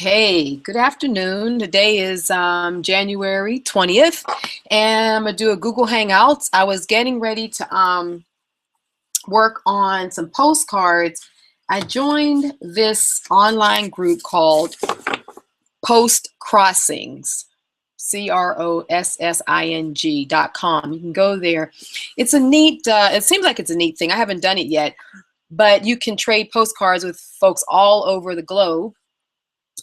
Okay, good afternoon. Today is January 20th, and I'm gonna do a Google Hangouts. I was getting ready to work on some postcards. I joined this online group called Post Crossings, CROSSING.com. You can go there. It's a neat, it seems like it's a neat thing. I haven't done it yet, but you can trade postcards with folks all over the globe.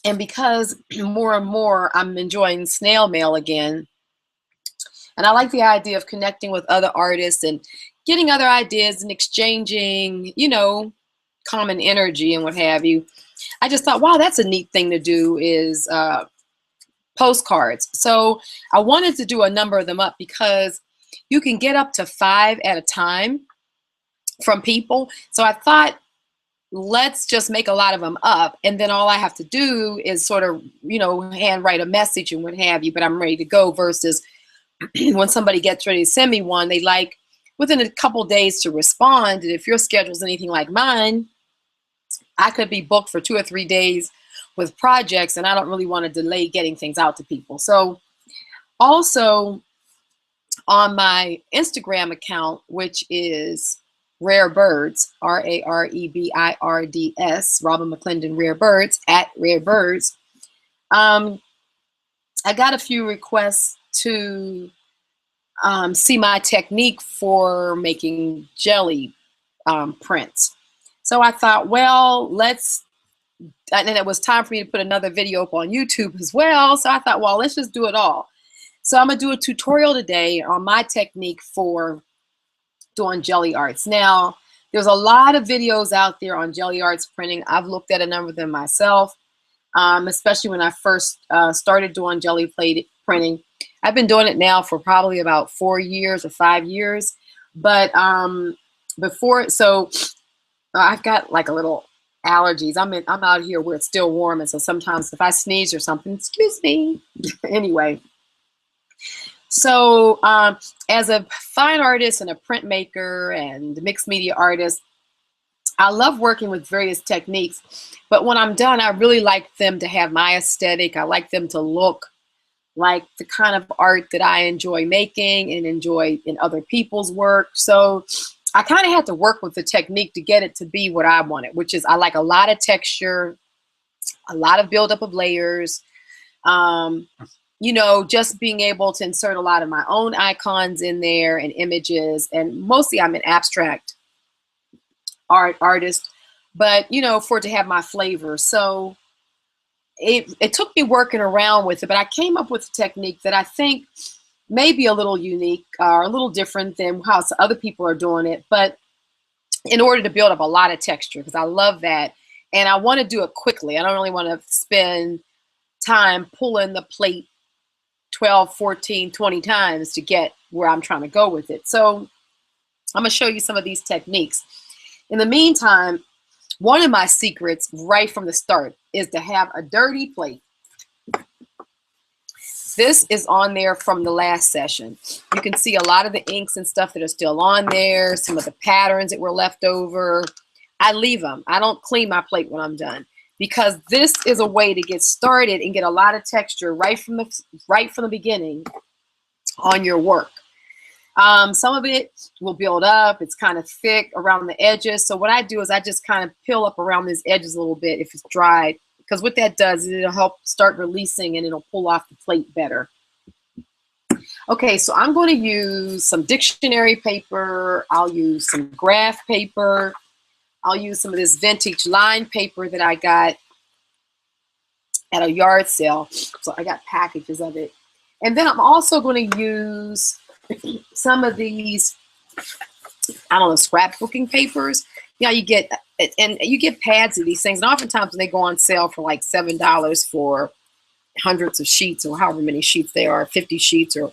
And because more and more I'm enjoying snail mail again, and I like the idea of connecting with other artists and getting other ideas and exchanging, common energy and what have you. I just thought, wow, that's a neat thing to do is postcards. So I wanted to do a number of them up because you can get up to 5 at a time from people. So I thought, let's just make a lot of them up, and then all I have to do is sort of, handwrite a message and what have you, but I'm ready to go, versus when somebody gets ready to send me one, they like within a couple days to respond. And if your schedule's anything like mine, I could be booked for 2 or 3 days with projects, and I don't really want to delay getting things out to people. So also on my Instagram account, which is Rare Birds, RAREBIRDS, Robin McClendon Rare Birds, at Rare Birds. I got a few requests to see my technique for making Gelli prints. So I thought, well, and it was time for me to put another video up on YouTube as well. So I thought, well, let's just do it all. So I'm gonna do a tutorial today on my technique for doing Gelli arts. Now, there's a lot of videos out there on Gelli arts printing. I've looked at a number of them myself, especially when I first started doing Gelli plate printing. I've been doing it now for probably about 4 years or 5 years. But I've got like a little allergies. I'm out here where it's still warm, and so sometimes if I sneeze or something, excuse me. Anyway. So as a fine artist and a printmaker and mixed media artist, I love working with various techniques. But when I'm done, I really like them to have my aesthetic. I like them to look like the kind of art that I enjoy making and enjoy in other people's work. So I kind of had to work with the technique to get it to be what I wanted, which is I like a lot of texture, a lot of buildup of layers. Just being able to insert a lot of my own icons in there and images, and mostly I'm an abstract artist, but for it to have my flavor. So it took me working around with it, but I came up with a technique that I think may be a little unique or a little different than how other people are doing it, but in order to build up a lot of texture, because I love that, and I want to do it quickly. I don't really want to spend time pulling the plate 12, 14, 20 times to get where I'm trying to go with it. So I'm going to show you some of these techniques. In the meantime, one of my secrets right from the start is to have a dirty plate. This is on there from the last session. You can see a lot of the inks and stuff that are still on there, some of the patterns that were left over. I leave them. I don't clean my plate when I'm done, because this is a way to get started and get a lot of texture right from the beginning on your work. Some of it will build up. It's kind of thick around the edges. So what I do is I just kind of peel up around these edges a little bit if it's dried, because what that does is it'll help start releasing and it'll pull off the plate better. Okay, so I'm going to use some dictionary paper. I'll use some graph paper. I'll use some of this vintage lined paper that I got at a yard sale. So I got packages of it. And then I'm also going to use some of these, I don't know, scrapbooking papers. You get pads of these things. And oftentimes when they go on sale for like $7 for hundreds of sheets, or however many sheets they are, 50 sheets or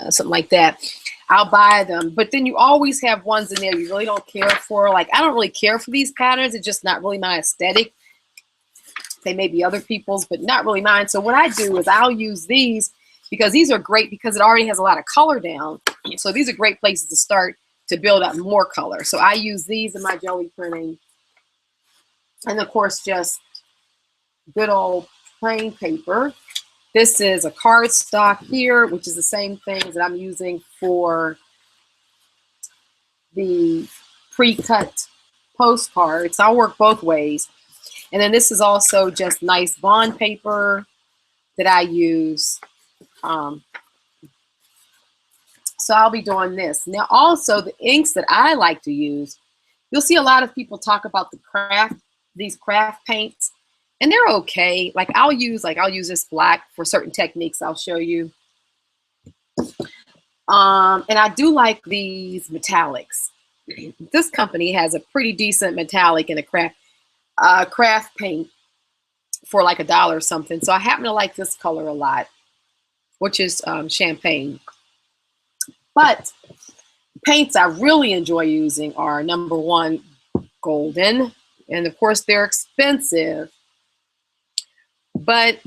something like that, I'll buy them. But then you always have ones in there you really don't care for. Like, I don't really care for these patterns. It's just not really my aesthetic. They may be other people's, but not really mine. So what I do is I'll use these, because these are great because it already has a lot of color down. So these are great places to start to build up more color. So I use these in my Gelli printing. And of course, just good old plain paper. This is a cardstock here, which is the same thing that I'm using for the pre-cut postcards. I'll work both ways. And then this is also just nice bond paper that I use. So I'll be doing this. Now also the inks that I like to use, you'll see a lot of people talk about these craft paints, and they're okay. Like I'll use this black for certain techniques I'll show you. And I do like these metallics. This company has a pretty decent metallic in a craft paint for like $1 or something. So I happen to like this color a lot, which is champagne. But paints I really enjoy using are number one, golden. And of course they're expensive, but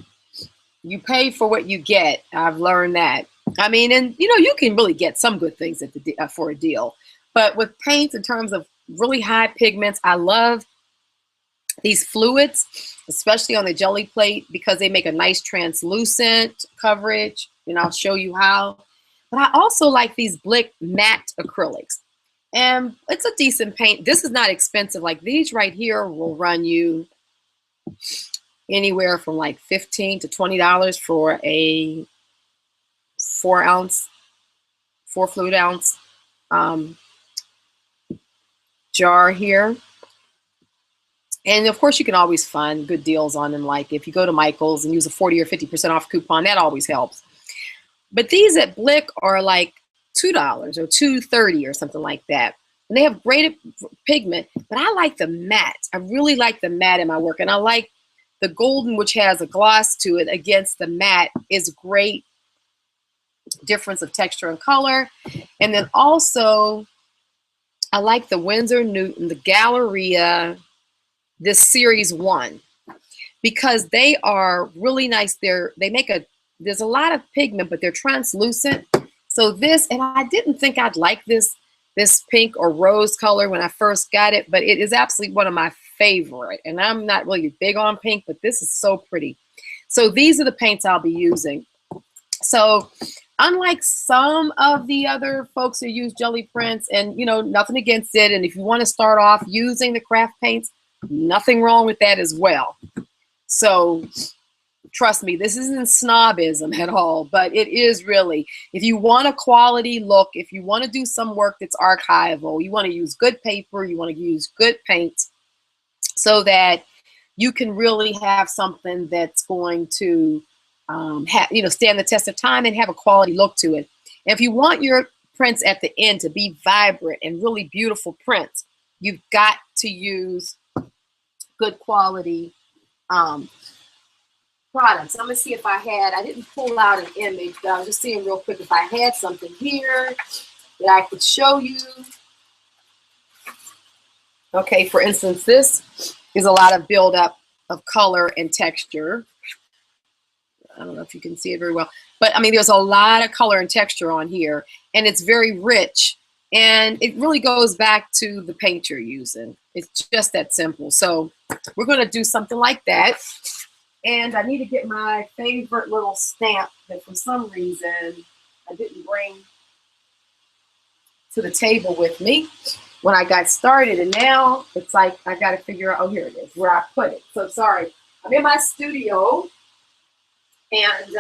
you pay for what you get. I've learned that. I mean, and you know, you can really get some good things at for a deal. But with paints, in terms of really high pigments, I love these fluids, especially on the Gelli plate, because they make a nice translucent coverage, and I'll show you how. But I also like these Blick matte acrylics, and it's a decent paint. This is not expensive. Like these right here will run you anywhere from like $15 to $20 for a 4 fluid ounce jar here. And of course you can always find good deals on them. Like if you go to Michael's and use a 40 or 50% off coupon, that always helps. But these at Blick are like $2 or $2.30 or something like that. And they have great pigment, but I like the matte. I really like the matte in my work. And I like the golden, which has a gloss to it, against the matte is great difference of texture and color. And then also I like the Winsor Newton, the Galleria, this series 1, because they are really nice. There's a lot of pigment, but they're translucent. So this, and I didn't think I'd like this pink or rose color when I first got it, but it is absolutely one of my favorite. And I'm not really big on pink, but this is so pretty. So these are the paints I'll be using. So unlike some of the other folks who use Gelli prints, and you know, nothing against it, and if you want to start off using the craft paints, nothing wrong with that as well. So trust me, this isn't snobism at all, but it is really, if you want a quality look, if you want to do some work that's archival, you want to use good paper, you want to use good paint, so that you can really have something that's going to stand the test of time and have a quality look to it. And if you want your prints at the end to be vibrant and really beautiful prints, you've got to use good quality products. I'm gonna see if I didn't pull out an image, but I was just seeing real quick if I had something here that I could show you. Okay, for instance, this is a lot of buildup of color and texture. I don't know if you can see it very well, but I mean, there's a lot of color and texture on here, and it's very rich, and it really goes back to the paint you're using. It's just that simple. So we're going to do something like that, and I need to get my favorite little stamp that for some reason I didn't bring to the table with me when I got started, and now it's like I got to figure out, oh, here it is, where I put it. So sorry, I'm in my studio. And,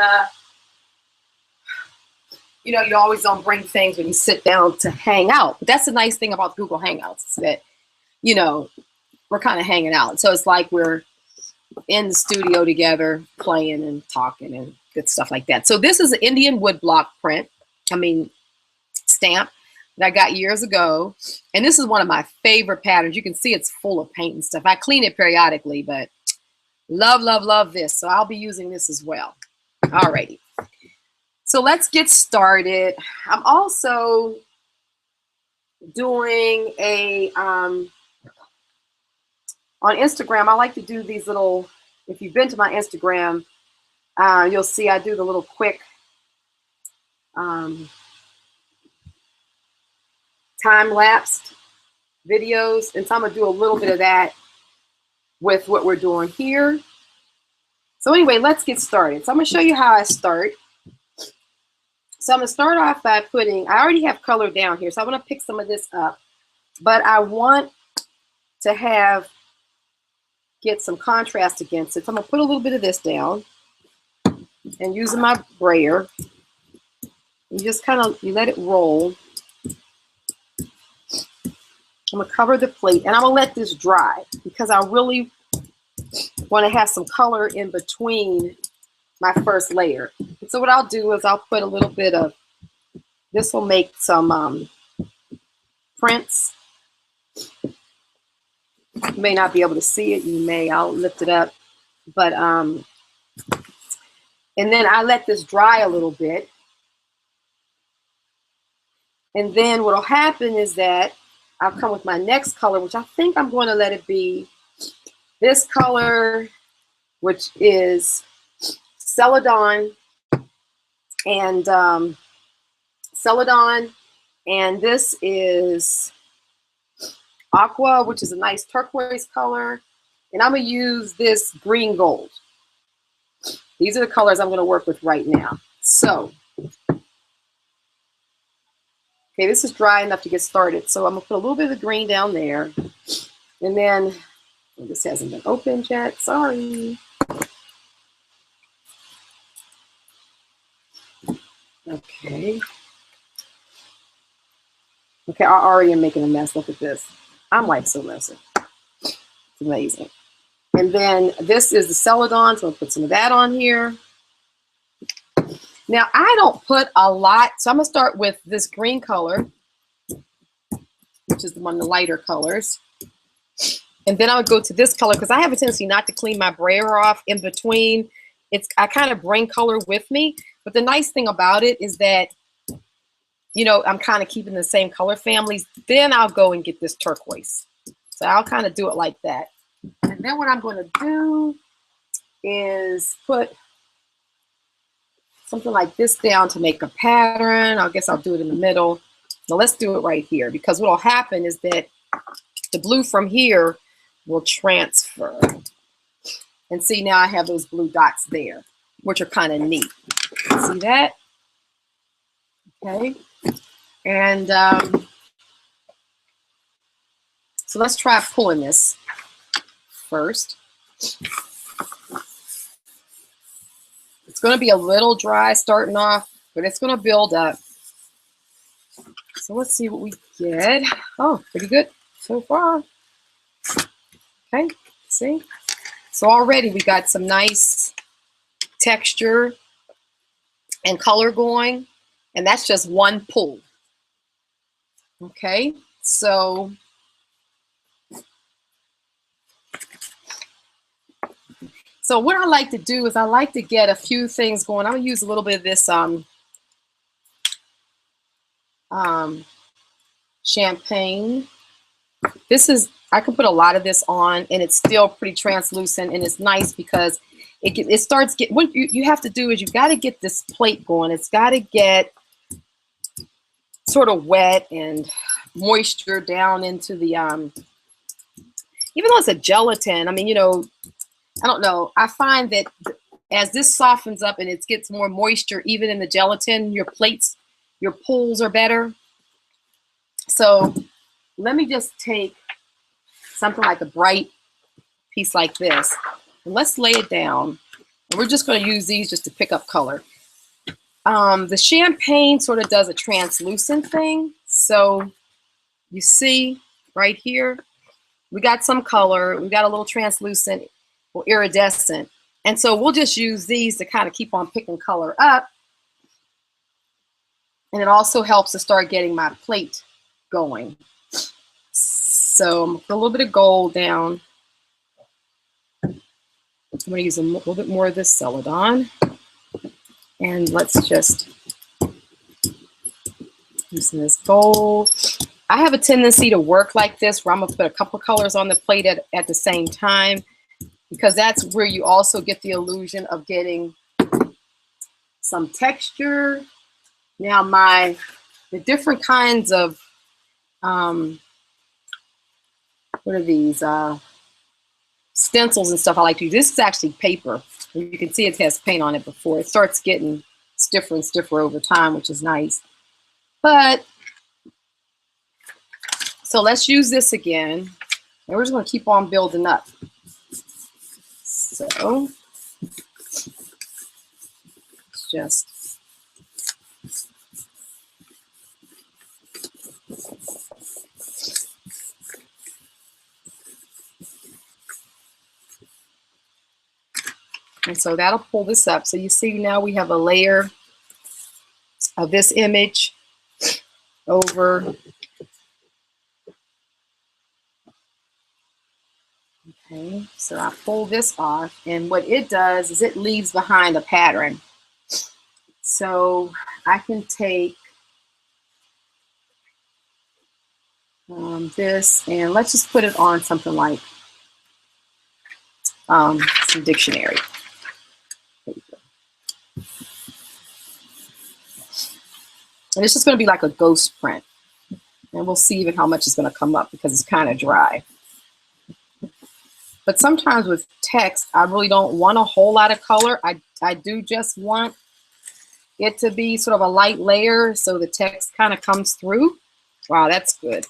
you know, you always don't bring things when you sit down to hang out. But that's the nice thing about Google Hangouts, is that, you know, we're kind of hanging out. So it's like we're in the studio together playing and talking and good stuff like that. So this is an Indian woodblock stamp that I got years ago. And this is one of my favorite patterns. You can see it's full of paint and stuff. I clean it periodically, but love, love, love this. So I'll be using this as well. Alrighty. So let's get started. I'm also doing a, on Instagram, I like to do these little, if you've been to my Instagram, you'll see I do the little quick time-lapsed videos. And so I'm going to do a little bit of that with what we're doing here. So anyway, let's get started. So I'm going to show you how I start. So I'm going to start off by putting, I already have color down here, so I'm going to pick some of this up. But I want to get some contrast against it. So I'm going to put a little bit of this down and using my brayer, you just kind of, you let it roll. I'm going to cover the plate and I'm going to let this dry because I really want to have some color in between my first layer. And so what I'll do is I'll put a little bit of, this will make some prints. You may not be able to see it. You may, I'll lift it up. But, and then I let this dry a little bit. And then what'll happen is that I'll come with my next color, which I think I'm going to let it be this color, which is Celadon and Celadon, and this is Aqua, which is a nice turquoise color, and I'm going to use this green gold. These are the colors I'm going to work with right now. So, okay, this is dry enough to get started, so I'm going to put a little bit of the green down there, and then this hasn't been opened yet, sorry. Okay. Okay, I already am making a mess. Look at this. I'm like so messy. It's amazing. And then this is the Celadon, so I'll put some of that on here. Now, I don't put a lot, so I'm going to start with this green color, which is one of the lighter colors. And then I would go to this color because I have a tendency not to clean my brayer off in between. I kind of bring color with me. But the nice thing about it is that, you know, I'm kind of keeping the same color families. Then I'll go and get this turquoise. So I'll kind of do it like that. And then what I'm going to do is put something like this down to make a pattern. I guess I'll do it in the middle. Now let's do it right here because what will happen is that the blue from here will transfer. And see, now I have those blue dots there, which are kind of neat. See that? Okay. And so let's try pulling this first. It's going to be a little dry starting off, but it's going to build up. So let's see what we get. Oh, pretty good so far. Okay, see? So already we got some nice texture and color going, and that's just one pull. Okay, so what I like to do is I like to get a few things going. I'm gonna use a little bit of this champagne. This is, I can put a lot of this on and it's still pretty translucent, and it's nice because it starts get, what you have to do is you got to get this plate going. It's got to get sort of wet and moisture down into the even though it's a gelatin, I mean, you know, I don't know, I find that as this softens up and it gets more moisture even in the gelatin, your plates, your pulls are better. So let me just take something like a bright piece like this, and let's lay it down. And we're just going to use these just to pick up color. The champagne sort of does a translucent thing. So you see right here, we got some color. We got a little translucent or iridescent. And so we'll just use these to kind of keep on picking color up. And it also helps to start getting my plate going. So I'm going to put a little bit of gold down. I'm going to use a little bit more of this Celadon. And let's just use this gold. I have a tendency to work like this where I'm going to put a couple colors on the plate at the same time, because that's where you also get the illusion of getting some texture. Now the different kinds of, what are these? Stencils and stuff I like to use. This is actually paper. You can see it has paint on it before. It starts getting stiffer and stiffer over time, which is nice. But, so let's use this again. And we're just going to keep on building up. So, it's just and so that'll pull this up. So you see now we have a layer of this image over. Okay, so I pull this off, and what it does is it leaves behind a pattern. So I can take this, and let's just put it on something like some dictionary. And it's just going to be like a ghost print. And we'll see even how much is going to come up because it's kind of dry. But sometimes with text, I really don't want a whole lot of color. I do just want it to be sort of a light layer so the text kind of comes through. Wow, that's good.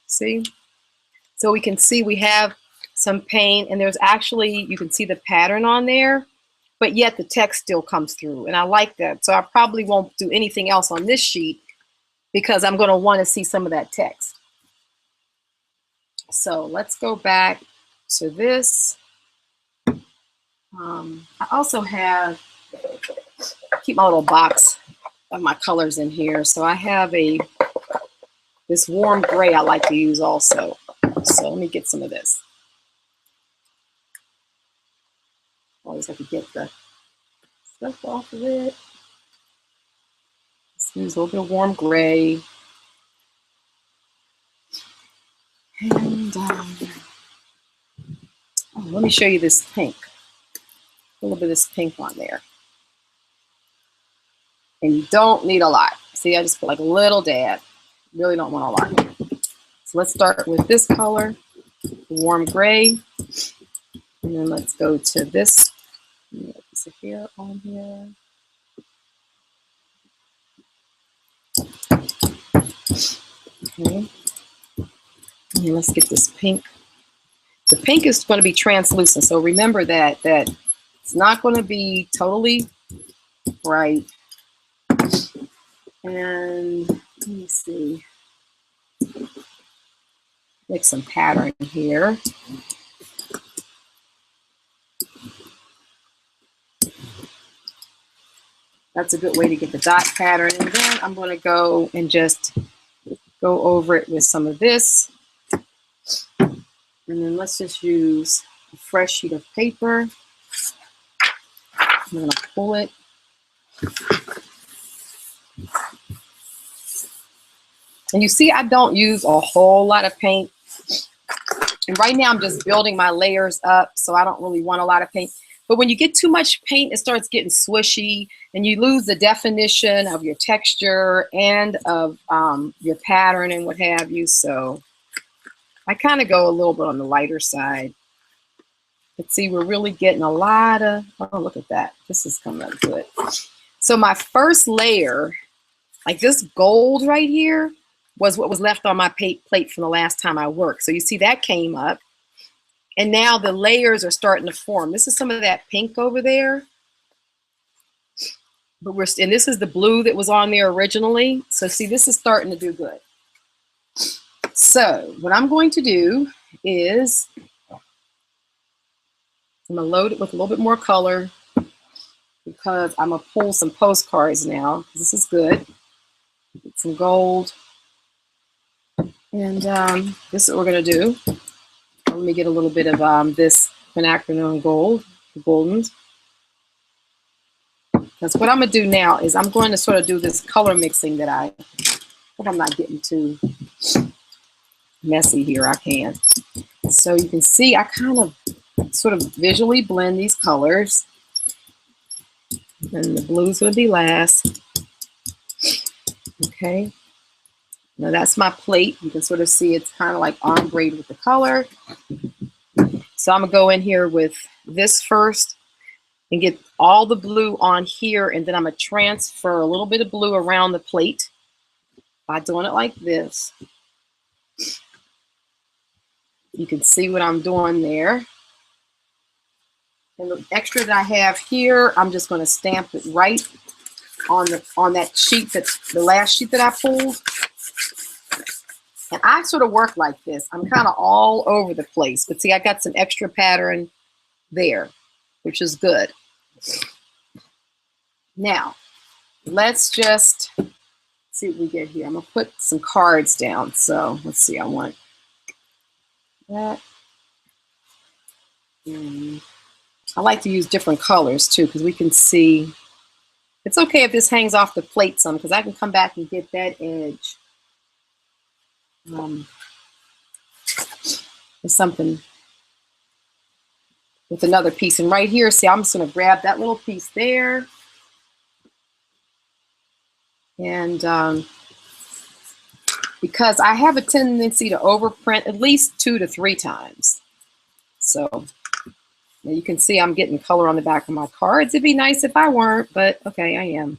See? So we can see we have some paint, and there's actually, you can see the pattern on there, but yet the text still comes through. And I like that. So I probably won't do anything else on this sheet because I'm going to want to see some of that text. So let's go back to this. I also have, keep my little box of my colors in here. So I have this warm gray I like to use also. So let me get some of this. Always have to get the stuff off of it. Let's use a little bit of warm gray. And let me show you this pink. A little bit of this pink on there. And you don't need a lot. See, I just put like a little dab. Really don't want a lot. So let's start with this color, warm gray. And then let's go to this. Piece of hair on here. Okay. And let's get this pink. The pink is going to be translucent. So remember that it's not going to be totally bright. And let me see. Make some pattern here. That's a good way to get the dot pattern. And then I'm going to go and just go over it with some of this. And then let's just use a fresh sheet of paper. I'm going to pull it. And you see, I don't use a whole lot of paint. And right now I'm just building my layers up, so I don't really want a lot of paint. But when you get too much paint, it starts getting swishy, and you lose the definition of your texture and of your pattern and what have you. So I kind of go a little bit on the lighter side. But see, we're really getting a lot of, oh, look at that. This is coming up good. So my first layer, like this gold right here, was what was left on my plate from the last time I worked. So you see that came up. And now the layers are starting to form. This is some of that pink over there. But and this is the blue that was on there originally. So see, this is starting to do good. So what I'm going to do is I'm going to load it with a little bit more color because I'm going to pull some postcards now. This is good. Get some gold. And this is what we're going to do. Let me get a little bit of this quinacridone gold, the goldens. Because what I'm going to do now is I'm going to sort of do this color mixing that I hope I'm not getting too messy here. I can. So you can see I kind of sort of visually blend these colors. And the blue's going to be last. Okay. Now that's my plate. You can sort of see it's kind of like ombre with the color. So I'm going to go in here with this first. and get all the blue on here, and then I'm going to transfer a little bit of blue around the plate by doing it like this. You can see what I'm doing there. And the extra that I have here, I'm just going to stamp it right on that sheet, that's the last sheet that I pulled. And I sort of work like this. I'm kind of all over the place. But see, I got some extra pattern there, which is good. Now, let's just see what we get here. I'm going to put some cards down. So let's see, I want that. And I like to use different colors too, because we can see. It's okay if this hangs off the plate some, because I can come back and get that edge. There's something with another piece. And right here, see, I'm just going to grab that little piece there. And because I have a tendency to overprint at least 2 to 3 times. So now you can see I'm getting color on the back of my cards. It'd be nice if I weren't, but okay, I am.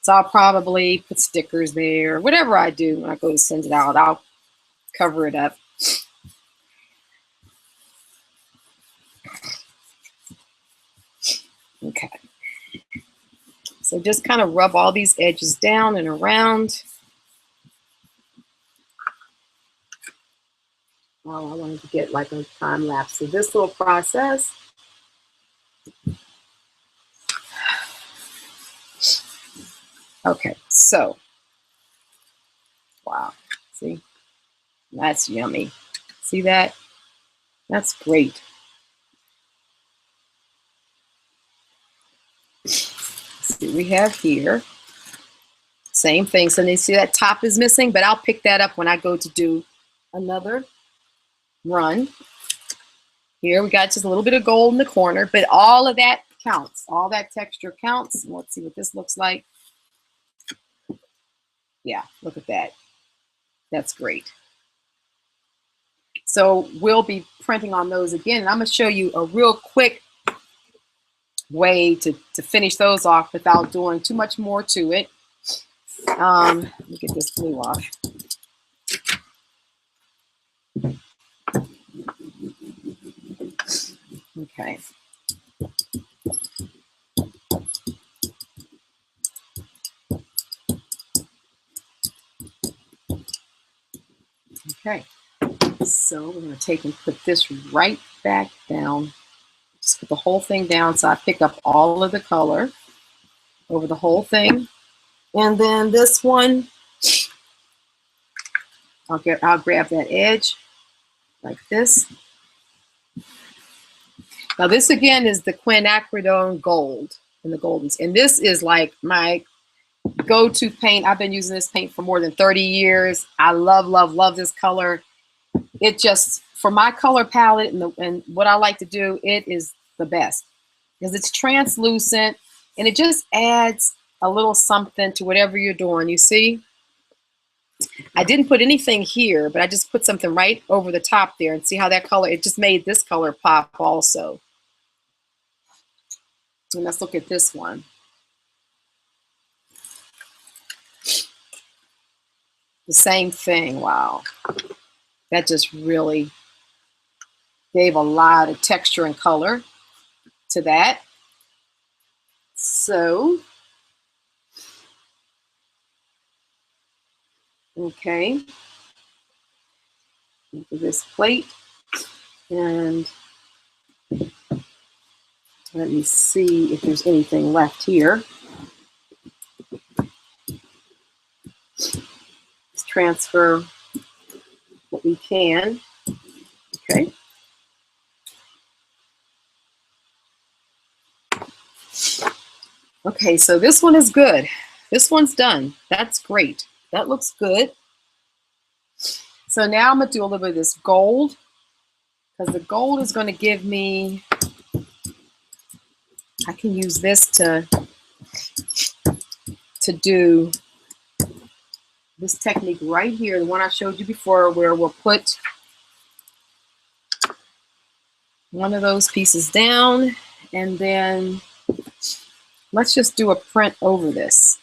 So I'll probably put stickers there. Whatever I do when I go to send it out, I'll cover it up. Okay. So just kind of rub all these edges down and around. Oh, I wanted to get like a time lapse of this little process. Okay, so, wow, see, that's yummy. See that? That's great. Let's see what we have here. Same thing. So you see that top is missing, but I'll pick that up when I go to do another run. Here we got just a little bit of gold in the corner, but all of that counts. All that texture counts. Let's see what this looks like. Yeah, look at that. That's great. So we'll be printing on those again. And I'm going to show you a real quick way to finish those off without doing too much more to it. Let me get this blue off. Okay. Okay, so we're going to take and put this right back down. Just put the whole thing down so I pick up all of the color over the whole thing. And then this one, I'll grab that edge like this. Now this again is the quinacridone gold and the goldens. And this is like my go-to paint. I've been using this paint for more than 30 years. I love, love, love this color. It just, for my color palette and what I like to do, it is the best because it's translucent and it just adds a little something to whatever you're doing. You see, I didn't put anything here, but I just put something right over the top there and see how that color, it just made this color pop also. And let's look at this one. The same thing. Wow. That just really gave a lot of texture and color to that. So, okay. Into this plate. And let me see if there's anything left here. Let's transfer what we can. Okay. Okay, so this one is good. This one's done. That's great. That looks good. So now I'm going to do a little bit of this gold because the gold is going to give me, I can use this to do this technique right here, the one I showed you before, where we'll put one of those pieces down And then let's just do a print over this.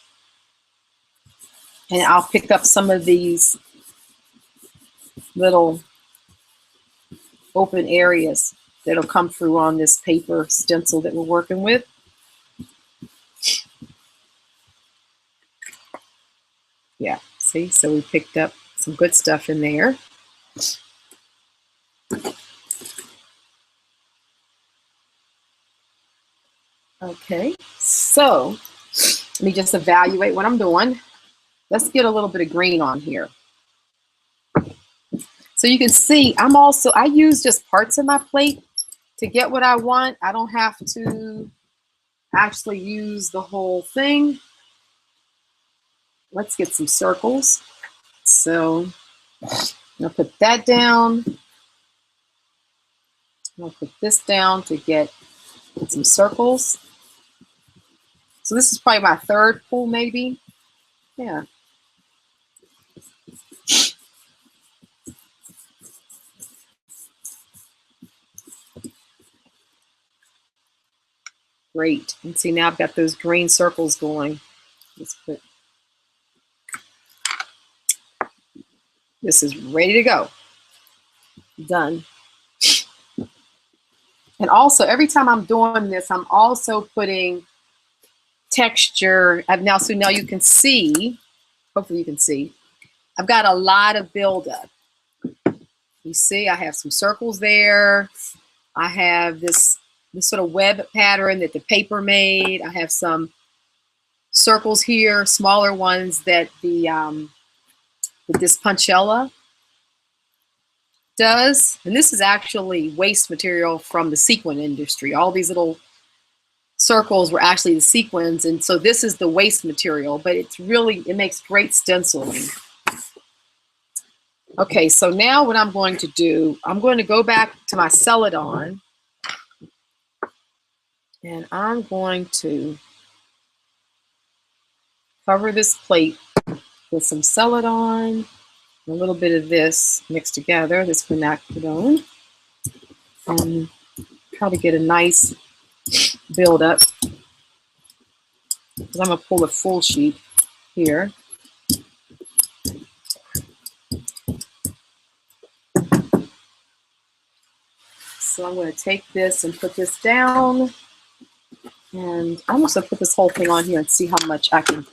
And I'll pick up some of these little open areas that'll come through on this paper stencil that we're working with. Yeah, see, so we picked up some good stuff in there. Okay, so let me just evaluate what I'm doing. Let's get a little bit of green on here. So you can see I use just parts of my plate to get what I want. I don't have to actually use the whole thing. Let's get some circles. So I'll put that down. I'll put this down to get some circles. So this is probably my third pull, maybe. Yeah. Great. And see, now I've got those green circles going. Let's put, this is ready to go. Done. And also, every time I'm doing this, I'm also putting texture. So now you can see, hopefully you can see, I've got a lot of buildup. You see, I have some circles there. I have this sort of web pattern that the paper made. I have some circles here, smaller ones that this Punchella does. And this is actually waste material from the sequin industry. All these little circles were actually the sequins, and so this is the waste material, but it makes great stenciling. Okay, so now what I'm going to do, I'm going to go back to my Celadon, and I'm going to cover this plate with some Celadon, a little bit of this mixed together, this quinacridone, and try to get a nice build up, because I'm going to pull a full sheet here. So I'm going to take this and put this down, and I'm just going to put this whole thing on here and see how much I can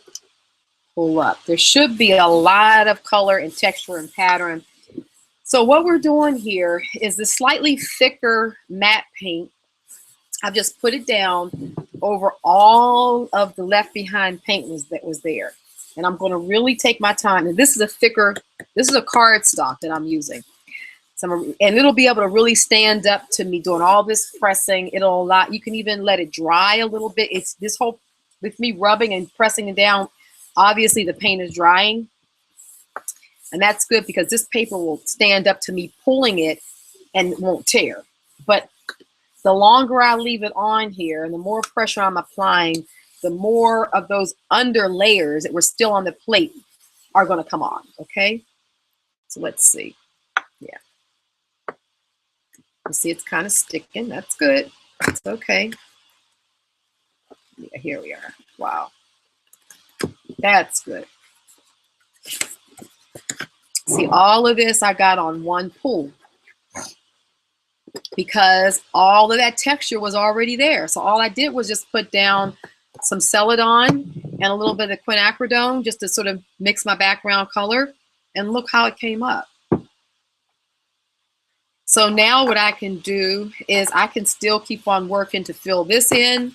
pull up. There should be a lot of color and texture and pattern. So what we're doing here is the slightly thicker matte paint. I've just put it down over all of the left behind paint that was there. And I'm going to really take my time. And this is a cardstock that I'm using. And it'll be able to really stand up to me doing all this pressing. It'll allow, you can even let it dry a little bit. It's this whole, with me rubbing and pressing it down, obviously the paint is drying. And that's good because this paper will stand up to me pulling it and it won't tear. But the longer I leave it on here and the more pressure I'm applying, the more of those under layers that were still on the plate are going to come on, okay? So let's see. Yeah. You see it's kind of sticking. That's good. It's okay. Yeah, here we are. Wow. That's good. See, all of this I got on one pull because all of that texture was already there. So all I did was just put down some Celadon and a little bit of quinacridone just to sort of mix my background color, and look how it came up. So now what I can do is I can still keep on working to fill this in.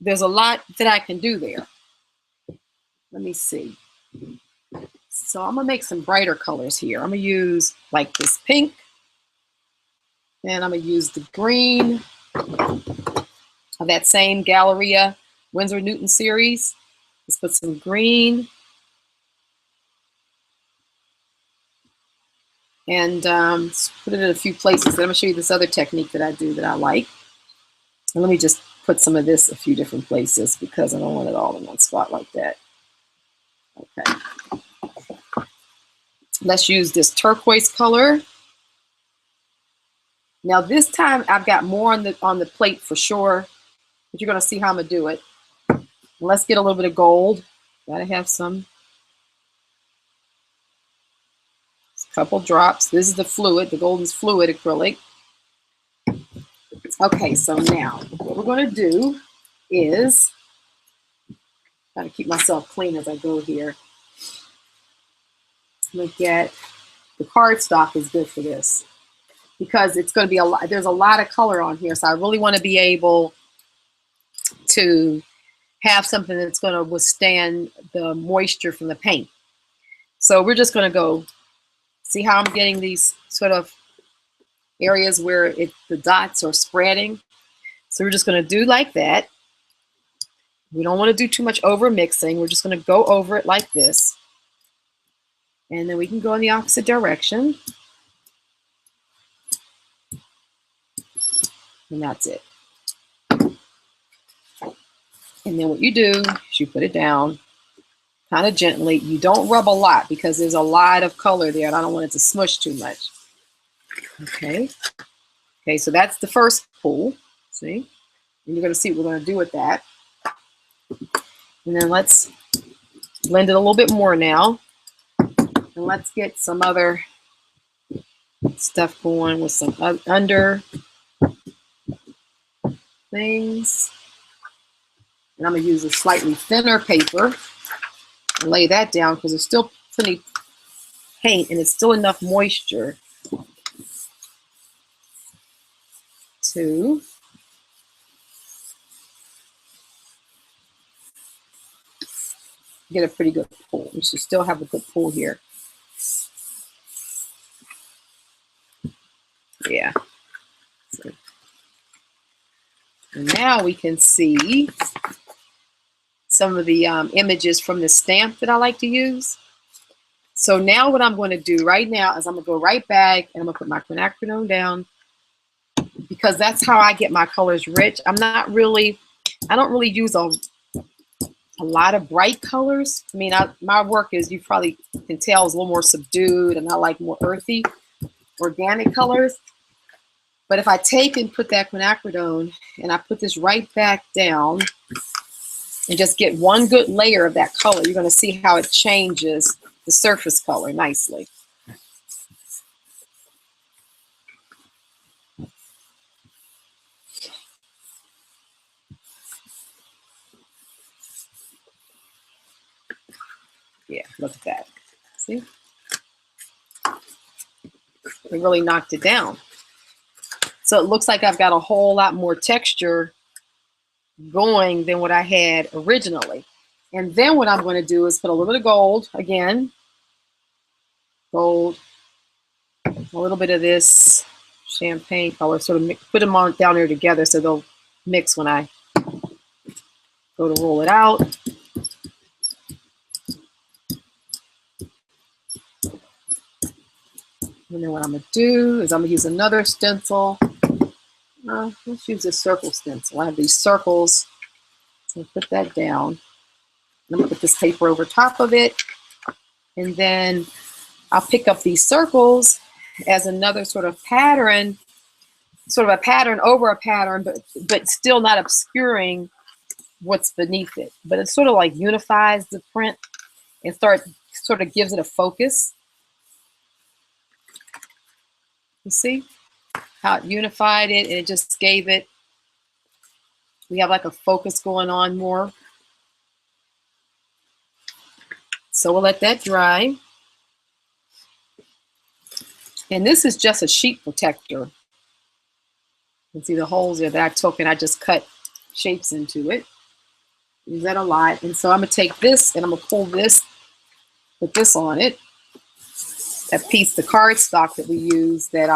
There's a lot that I can do there. Let me see. So I'm gonna make some brighter colors here. I'm gonna use like this pink, and I'm gonna use the green of that same Galleria Winsor Newton series. Let's put some green. And put it in a few places. Then I'm gonna show you this other technique that I do that I like. And let me just put some of this a few different places because I don't want it all in one spot like that. Okay. Let's use this turquoise color. Now this time I've got more on the plate for sure, but you're gonna see how I'm gonna do it. Let's get a little bit of gold. Gotta have some. A couple drops. This is the fluid. The gold is fluid acrylic. Okay, so now what we're gonna do is, gotta keep myself clean as I go here. Look at the cardstock is good for this because it's going to be a lot. There's a lot of color on here, so I really want to be able to have something that's going to withstand the moisture from the paint. So we're just going to go see how I'm getting these sort of areas where the dots are spreading. So we're just going to do like that. We don't want to do too much over mixing. We're just going to go over it like this. And then we can go in the opposite direction. And that's it. And then what you do is you put it down kind of gently. You don't rub a lot because there's a lot of color there and I don't want it to smush too much. Okay. Okay, so that's the first pool. See? And you're going to see what we're going to do with that. And then let's blend it a little bit more now. And let's get some other stuff going with some under things. And I'm going to use a slightly thinner paper and lay that down because there's still plenty of paint and it's still enough moisture to get a pretty good pull. We should still have a good pull here. Yeah. So, and now we can see some of the images from the stamp that I like to use. So now what I'm going to do right now is I'm going to go right back and I'm going to put my quinacridone down because that's how I get my colors rich. I don't really use a lot of bright colors. I mean, my work is, you probably can tell, is a little more subdued and I like more earthy, organic colors. But if I take and put that quinacridone and I put this right back down and just get one good layer of that color, you're going to see how it changes the surface color nicely. Yeah, look at that. See? It really knocked it down. So it looks like I've got a whole lot more texture going than what I had originally. And then what I'm going to do is put a little bit of gold again. Gold. A little bit of this champagne color. Sort of put them on down there together so they'll mix when I go to roll it out. And then what I'm going to do is I'm going to use another stencil. Let's use a circle stencil. I have these circles. So put that down. I'm going to put this paper over top of it. And then I'll pick up these circles as another sort of pattern, sort of a pattern over a pattern, but still not obscuring what's beneath it. But it sort of like unifies the print and sort of gives it a focus. You see how it unified it and it just gave it, we have like a focus going on more. So we'll let that dry. And this is just a sheet protector. You can see the holes there that I took and I just cut shapes into it. Use that a lot. And so I'm going to take this and I'm going to pull this, put this on it. That piece, the cardstock that we used that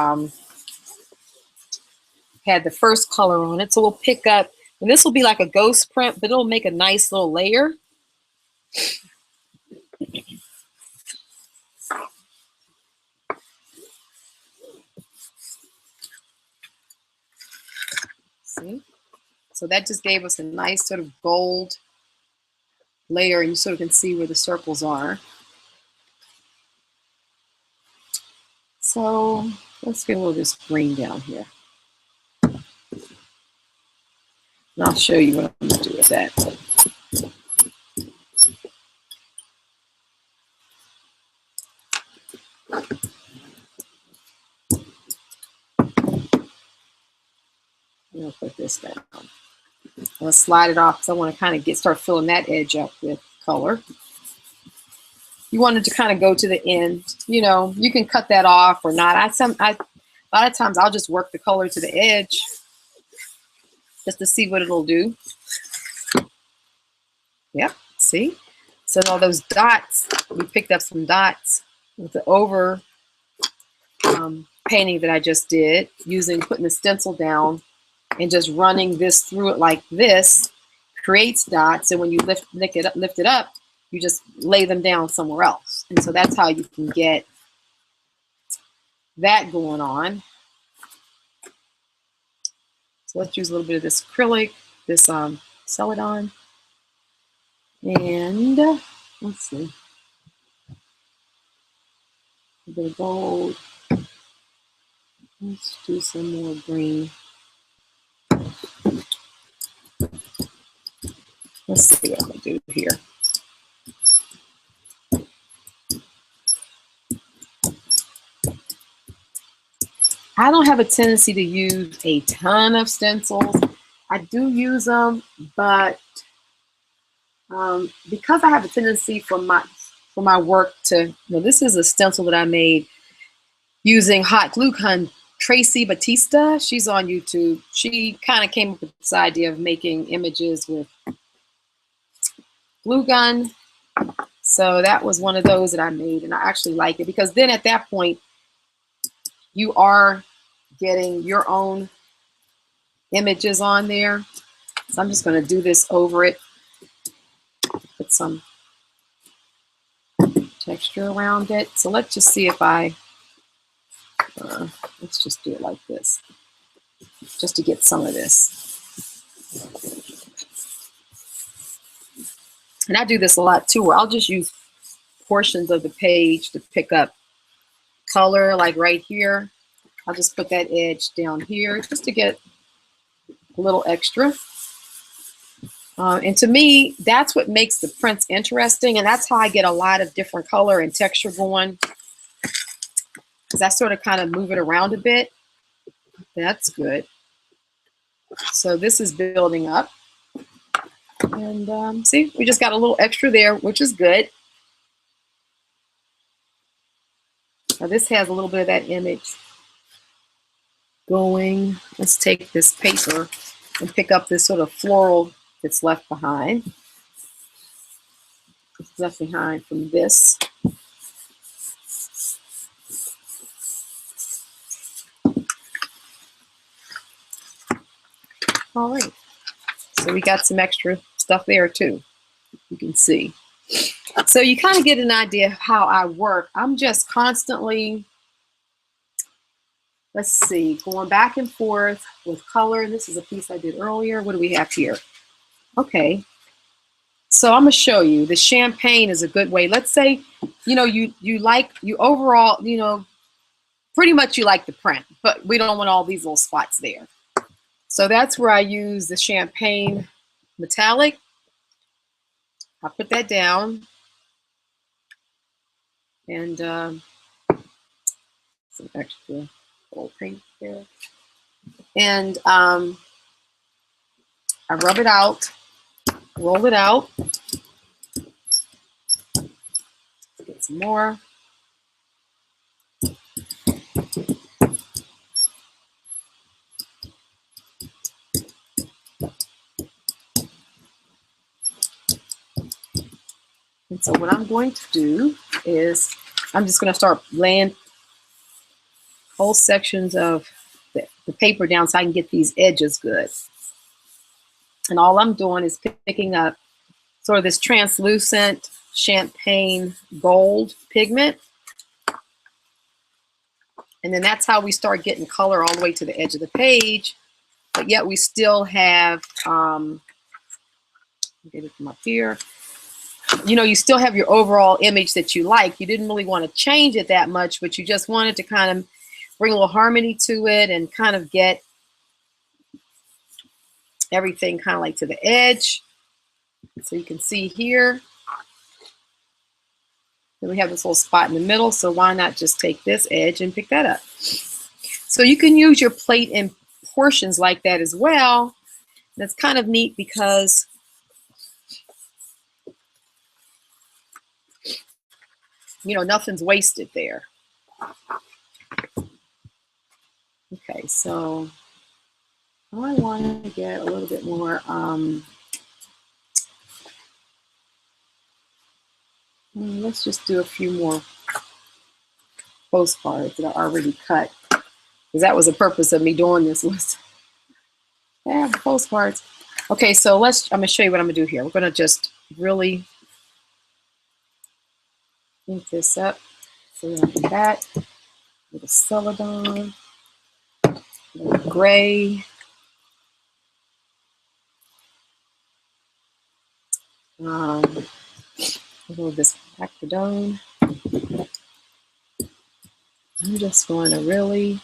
had the first color on it. So we'll pick up, and this will be like a ghost print, but it'll make a nice little layer. See? So that just gave us a nice sort of gold layer, and you sort of can see where the circles are. So let's get a little of this green down here. And I'll show you what I'm going to do with that. I'll put this down. I'm going to slide it off because I want to kind of start filling that edge up with color. You wanted to kind of go to the end. You know, you can cut that off or not. A lot of times I'll just work the color to the edge just to see what it'll do. Yep, see? So all those dots, we picked up some dots with the over painting that I just did, putting the stencil down and just running this through it like this creates dots. And when you lift it up, you just lay them down somewhere else. And so that's how you can get that going on. So let's use a little bit of this acrylic, this Celadon. And let's see, a bit of gold. Let's do some more green. Let's see what I'm going to do here. I don't have a tendency to use a ton of stencils. I do use them, but because I have a tendency for my work to, this is a stencil that I made using hot glue gun. Tracy Batista, she's on YouTube. She kind of came up with this idea of making images with glue gun. So that was one of those that I made, and I actually like it because then at that point you are getting your own images on there. So I'm just going to do this over it. Put some texture around it. So let's just see if let's just do it like this, just to get some of this. And I do this a lot too, where I'll just use portions of the page to pick up color, like right here. I'll just put that edge down here just to get a little extra. And to me, that's what makes the prints interesting, and that's how I get a lot of different color and texture going. Because I sort of kind of move it around a bit. That's good. So this is building up. And see, we just got a little extra there, which is good. Now this has a little bit of that image going. Let's take this paper and pick up this sort of floral that's left behind. It's left behind from this. All right, so we got some extra stuff there too, you can see. So you kind of get an idea of how I work. I'm just constantly, let's see, going back and forth with color. This is a piece I did earlier. What do we have here? Okay, so I'm gonna show you. The champagne is a good way. Let's say, you overall, pretty much you like the print, but we don't want all these little spots there. So that's where I use the champagne metallic. I put that down. And some extra gold paint there. And I rub it out, roll it out. Get some more. And so what I'm going to do is I'm just going to start laying whole sections of the paper down so I can get these edges good. And all I'm doing is picking up sort of this translucent champagne gold pigment. And then that's how we start getting color all the way to the edge of the page. But yet we still have, get it from up here. You still have your overall image that you like. You didn't really want to change it that much, but you just wanted to kind of bring a little harmony to it and kind of get everything kind of like to the edge. So you can see here. Then we have this little spot in the middle, so why not just take this edge and pick that up? So you can use your plate in portions like that as well. That's kind of neat because you know, nothing's wasted there. Okay, so I want to get a little bit more, let's just do a few more postcards that are already cut. Because that was the purpose of me doing this was, yeah, postcards. Okay, so I'm going to show you what I'm going to do here. We're going to just really ink this up. So like that, with a celadon, with gray. A little of this acridone. I'm just going to really,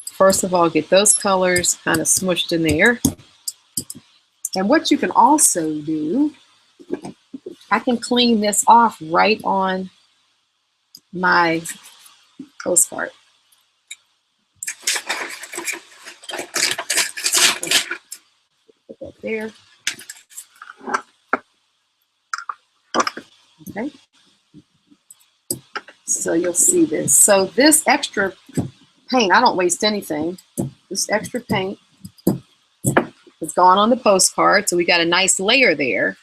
first of all, get those colors kind of smushed in there. And what you can also do, I can clean this off right on my postcard. Put that there. Okay. So you'll see this. So this extra paint, I don't waste anything. This extra paint is gone on the postcard. So we got a nice layer there.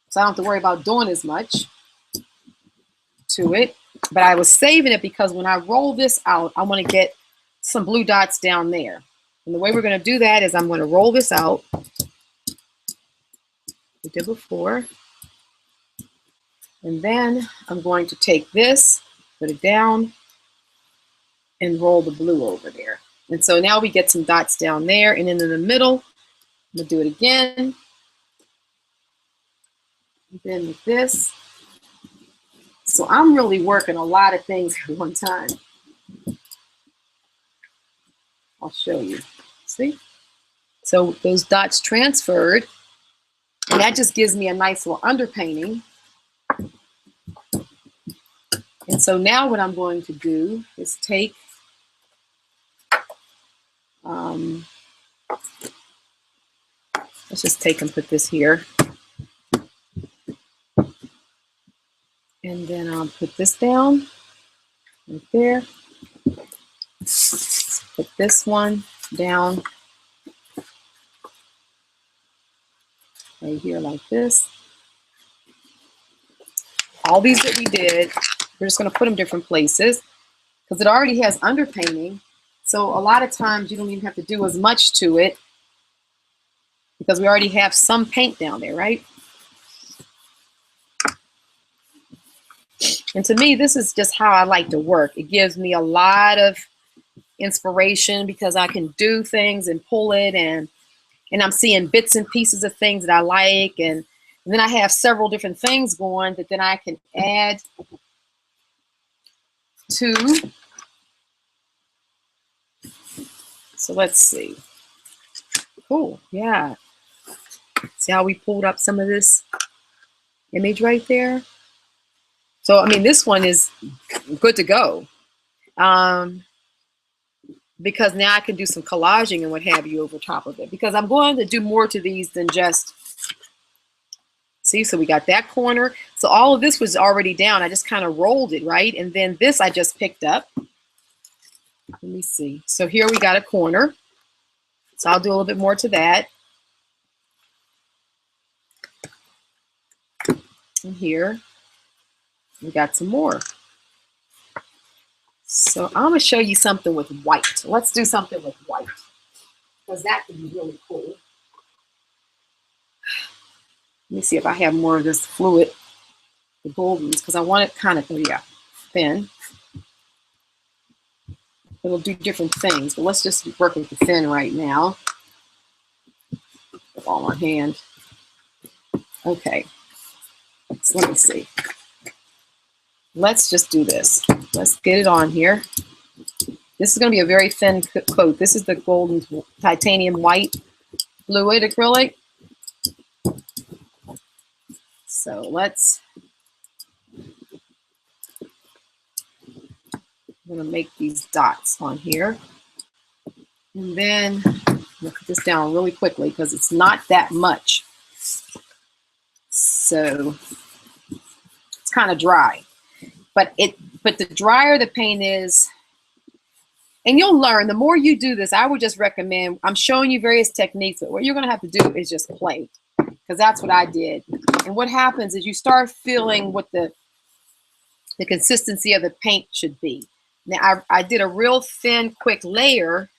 So I don't have to worry about doing as much to it. But I was saving it because when I roll this out, I want to get some blue dots down there. And the way we're going to do that is I'm going to roll this out. We did before. And then I'm going to take this, put it down, and roll the blue over there. And so now we get some dots down there. And then in the middle, I'm going to do it again. And then with this. So I'm really working a lot of things at one time. I'll show you. See? So those dots transferred. And that just gives me a nice little underpainting. And so now what I'm going to do is take let's just take and put this here. And then I'll put this down right there. Put this one down right here like this. All these that we did, we're just going to put them different places because it already has underpainting. So a lot of times you don't even have to do as much to it because we already have some paint down there, right? And to me, this is just how I like to work. It gives me a lot of inspiration because I can do things and pull it and I'm seeing bits and pieces of things that I like. And then I have several different things going that then I can add to. So let's see. Cool, yeah. See how we pulled up some of this image right there? So, I mean, this one is good to go. Because now I can do some collaging and what have you over top of it. Because I'm going to do more to these than just, see, so we got that corner. So all of this was already down. I just kind of rolled it, right? And then this I just picked up. Let me see. So here we got a corner. So I'll do a little bit more to that. And here we got some more. So I'm going to show you something with white. Let's do something with white because that could be really cool. Let me see if I have more of this fluid, the goldens, because I want it kind of, yeah, thin. It'll do different things, but let's just work with the thin right now. With all on hand. Okay. So let me see. Let's just do this. Let's get it on here. This is going to be a very thin coat. This is the golden titanium white fluid acrylic. So let's, I'm going to make these dots on here. And then I'm going to put this down really quickly because it's not that much. So it's kind of dry. But the drier the paint is, and you'll learn, the more you do this, I would just recommend, I'm showing you various techniques, but what you're going to have to do is just play, because that's what I did. And what happens is you start feeling what the consistency of the paint should be. Now, I did a real thin, quick layer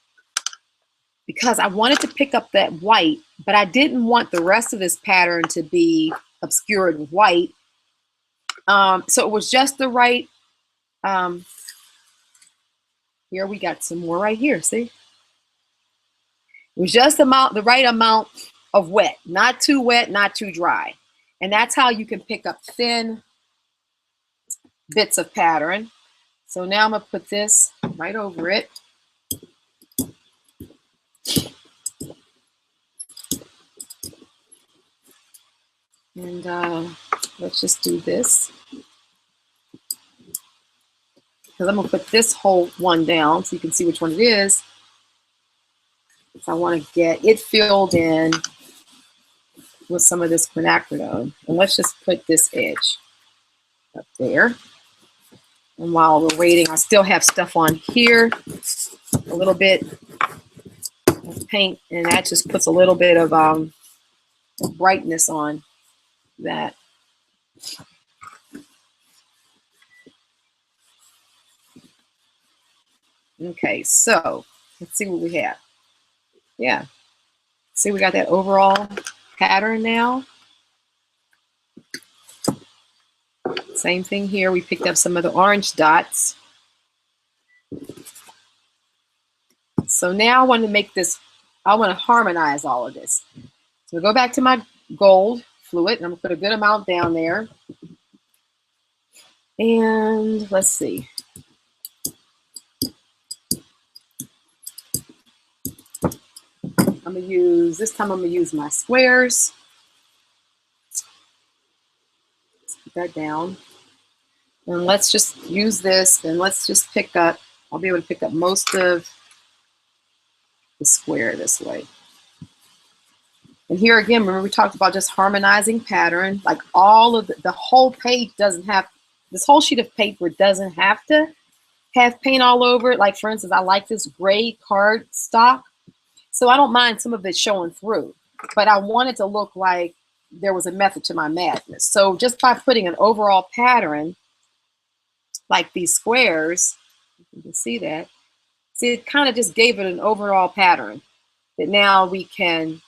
because I wanted to pick up that white, but I didn't want the rest of this pattern to be obscured with white. So it was just the right, here we got some more right here, see? It was just the right amount of wet, not too wet, not too dry. And that's how you can pick up thin bits of pattern. So now I'm gonna put this right over it. And let's just do this. Because I'm gonna put this whole one down so you can see which one it is. So I want to get it filled in with some of this quinacridone. And let's just put this edge up there. And while we're waiting, I still have stuff on here, a little bit of paint, and that just puts a little bit of brightness on that. Okay, so let's see what we have. Yeah, see, we got that overall pattern now. Same thing here. We picked up some of the orange dots. So now I want to make this, I want to harmonize all of this. So go back to my gold fluid, and I'm going to put a good amount down there. And let's see. I'm going to use, this time I'm going to use my squares. Let's put that down. And let's just use this, and let's just pick up, I'll be able to pick up most of the square this way. And here again, remember we talked about just harmonizing pattern, like all of the whole page doesn't have, this whole sheet of paper doesn't have to have paint all over it. Like for instance, I like this gray card stock. So I don't mind some of it showing through, but I want it to look like there was a method to my madness. So just by putting an overall pattern, like these squares, you can see that. See, it kind of just gave it an overall pattern that now we can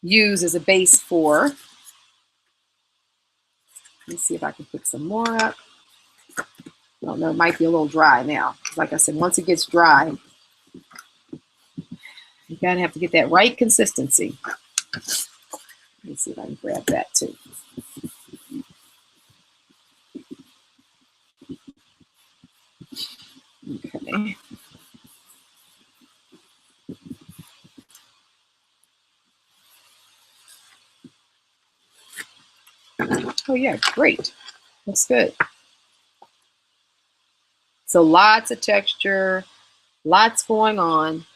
use as a base for. Let me see if I can pick some more up. I don't know, it might be a little dry now. Like I said, once it gets dry, you gotta have to get that right consistency. Let me see if I can grab that too. Okay. Oh yeah, great. Looks good. So lots of texture, lots going on.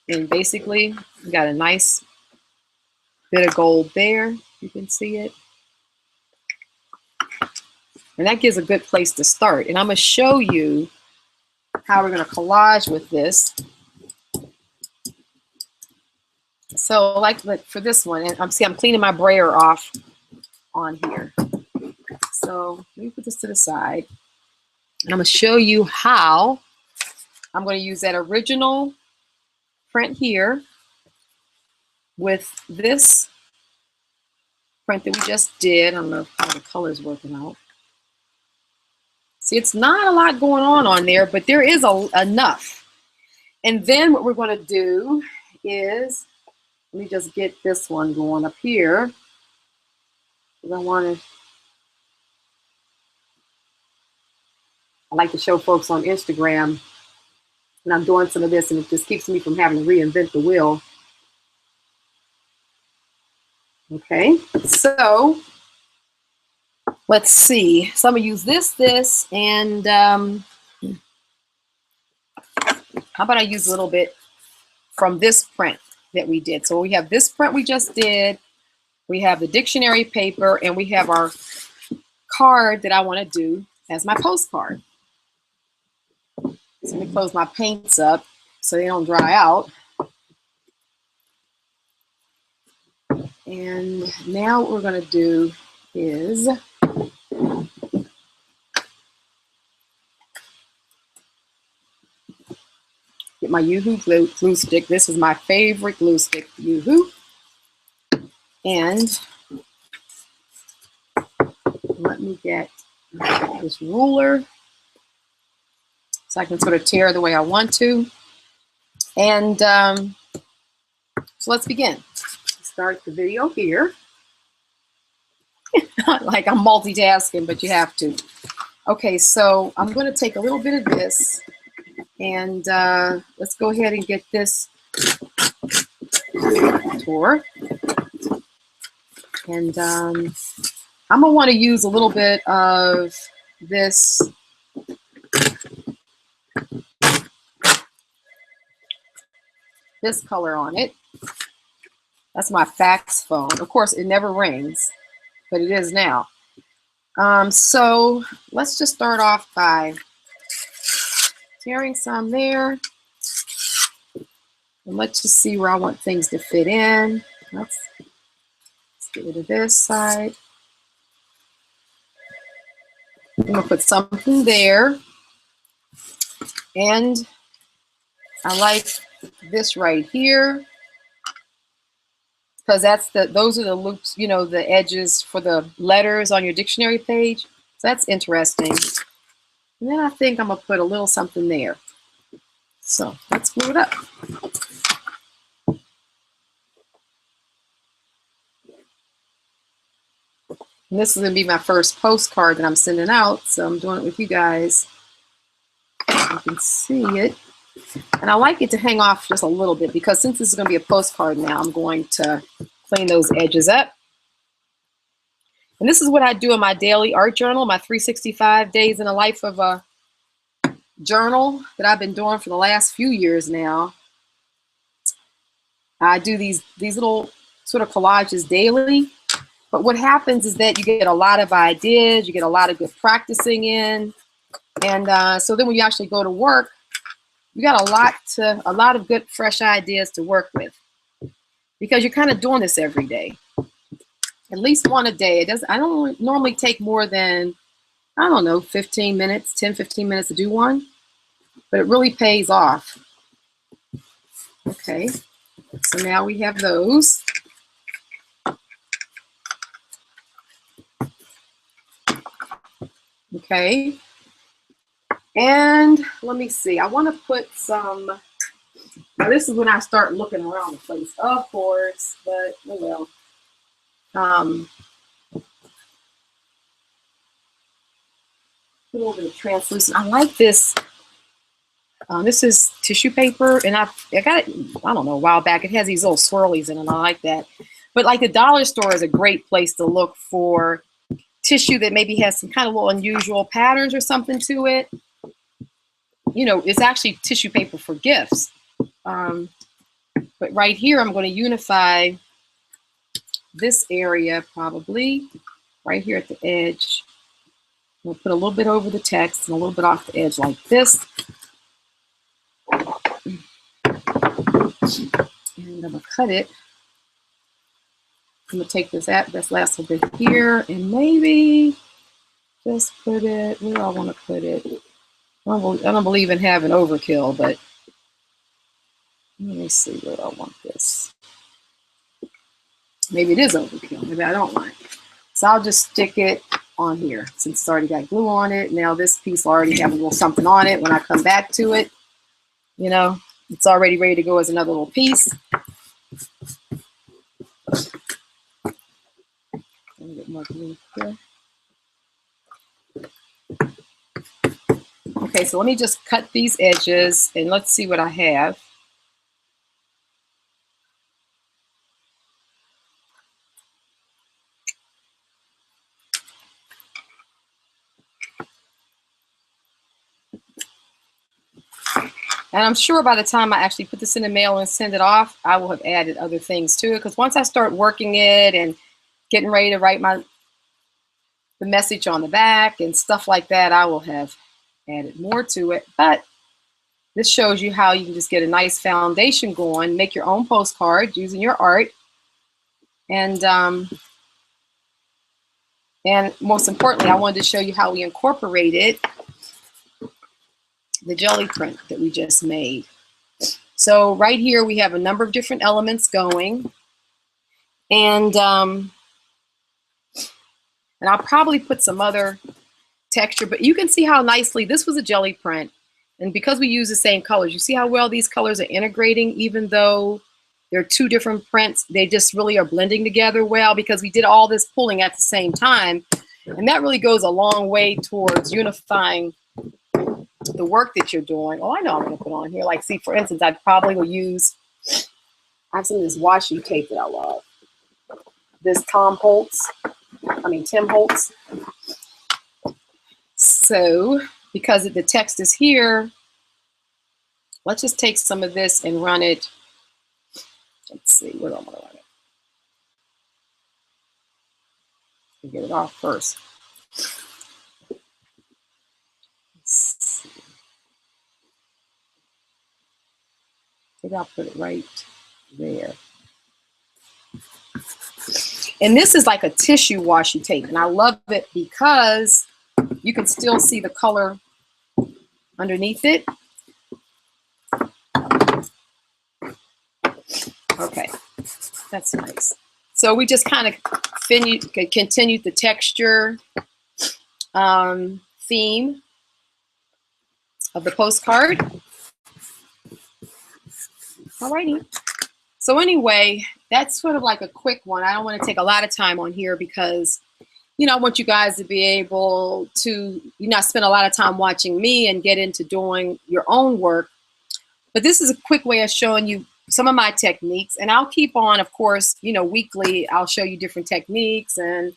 And basically, we got a nice bit of gold there. You can see it. And that gives a good place to start. And I'm going to show you how we're going to collage with this. So like for this one, and I'm cleaning my brayer off on here. So let me put this to the side. And I'm going to show you how I'm going to use that original print here with this print that we just did. I don't know how the color's working out. See, it's not a lot going on there, but there is enough. And then what we're going to do is, let me just get this one going up here. I want to, I like to show folks on Instagram and I'm doing some of this, and it just keeps me from having to reinvent the wheel. Okay, so let's see. So I'm gonna use this, and how about I use a little bit from this print that we did. So we have this print we just did, we have the dictionary paper, and we have our card that I want to do as my postcard. So let me close my paints up so they don't dry out. And now what we're going to do is get my Yoo-hoo glue stick. This is my favorite glue stick, Yoo-hoo. And let me get this ruler so I can sort of tear the way I want to. And so let's begin. Start the video here. Like I'm multitasking, but you have to. Okay, so I'm going to take a little bit of this, and let's go ahead and get this tour. And I'm going to want to use a little bit of this color on it. That's my fax phone. Of course, it never rings, but it is now. So let's just start off by tearing some there. And let's just see where I want things to fit in. Let's get rid of this side. I'm going to put something there. And I like this right here, because those are the loops, you know, the edges for the letters on your dictionary page. So that's interesting. And then I think I'm going to put a little something there. So let's glue it up. And this is going to be my first postcard that I'm sending out, so I'm doing it with you guys. You can see it. And I like it to hang off just a little bit, because since this is going to be a postcard now, I'm going to clean those edges up. And this is what I do in my daily art journal, my 365 days in the life of a journal that I've been doing for the last few years now. I do these little sort of collages daily. But what happens is that you get a lot of ideas, you get a lot of good practicing in. And so then when you actually go to work, you got a lot of good fresh ideas to work with, because you're kind of doing this every day, at least one a day. I don't normally take more than, I don't know, 15 minutes, 10, 15 minutes to do one, but it really pays off. Okay, so now we have those. Okay. And let me see, I want to put some, now this is when I start looking around the place, of course, but oh well. Put a little bit of translucent. I like this. This is tissue paper, and I got it, I don't know, a while back. It has these little swirlies in it, and I like that. But like the dollar store is a great place to look for tissue that maybe has some kind of little unusual patterns or something to it. You know, it's actually tissue paper for gifts. But right here, I'm going to unify this area probably right here at the edge. I'm going to put a little bit over the text and a little bit off the edge like this. And I'm going to cut it. I'm going to take this last little bit here and maybe just put it where I want to put it. I don't believe in having overkill, but let me see where I want this. Maybe it is overkill. Maybe I don't want it. So I'll just stick it on here since it's already got glue on it. Now this piece will already have a little something on it. When I come back to it, you know, it's already ready to go as another little piece. Let me get more glue here. Okay, so let me just cut these edges and let's see what I have. And I'm sure by the time I actually put this in the mail and send it off, I will have added other things to it. Because once I start working it and getting ready to write the message on the back and stuff like that, I will have added more to it. But this shows you how you can just get a nice foundation going, make your own postcard using your art. And most importantly, I wanted to show you how we incorporated the jelly print that we just made. So right here we have a number of different elements going, and I'll probably put some other texture, but you can see how nicely this was a jelly print, and because we use the same colors, you see how well these colors are integrating. Even though they're two different prints, they just really are blending together well because we did all this pulling at the same time, and that really goes a long way towards unifying the work that you're doing. Oh, I know I'm going to put on here. Like, see, for instance, I probably will use, I have some of this washi tape that I love. This Tim Holtz. So, because the text is here, let's just take some of this and run it. Let's see, where do I want to run it? Get it off first. I think I'll put it right there. And this is like a tissue washi tape, and I love it because you can still see the color underneath it. Okay, that's nice. So we just kind of continued the texture theme of the postcard. Alrighty. So anyway, that's sort of like a quick one. I don't want to take a lot of time on here because, you know, I want you guys to be able to, spend a lot of time watching me and get into doing your own work. But this is a quick way of showing you some of my techniques. And I'll keep on, of course, weekly, I'll show you different techniques. And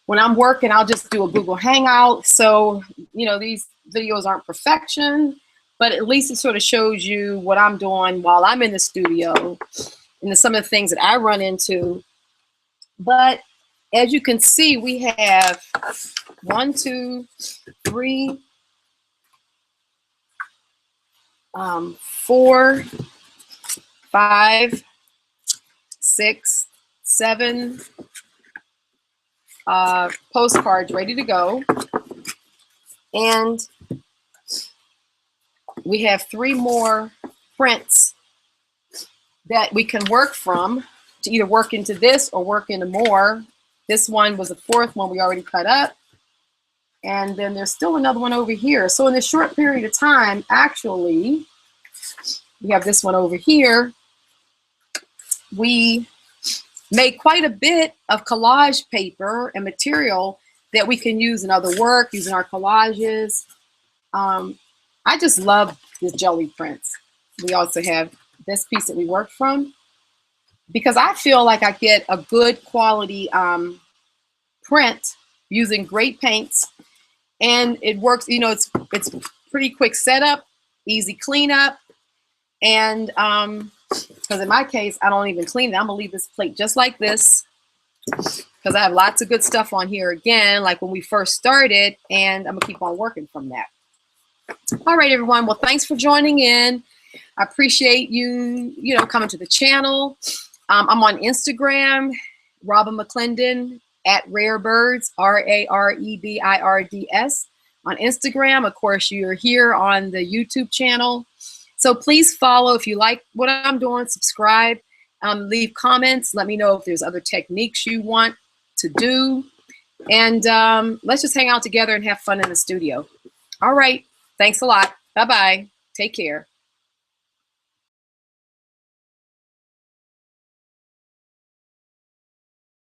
when I'm working, I'll just do a Google Hangout. So, these videos aren't perfection, but at least it sort of shows you what I'm doing while I'm in the studio and some of the things that I run into. But as you can see, we have 1, 2, 3, 4, 5, 6, 7 postcards ready to go. And we have 3 more prints that we can work from to either work into this or work into more. This one was the 4th one we already cut up. And then there's still another one over here. So in this short period of time, actually, we have this one over here. We made quite a bit of collage paper and material that we can use in other work, using our collages. I just love this jelly prints. We also have this piece that we worked from because I feel like I get a good quality print using great paints, and it works. It's pretty quick setup, easy cleanup, and because in my case, I don't even clean it. I'm gonna leave this plate just like this because I have lots of good stuff on here again, like when we first started, and I'm gonna keep on working from that. All right, everyone. Well, thanks for joining in. I appreciate you, coming to the channel. I'm on Instagram, Robin McClendon @Rarebirds, RAREBIRDS on Instagram. Of course, you're here on the YouTube channel. So please follow if you like what I'm doing. Subscribe, leave comments. Let me know if there's other techniques you want to do. And let's just hang out together and have fun in the studio. All right. Thanks a lot. Bye-bye. Take care.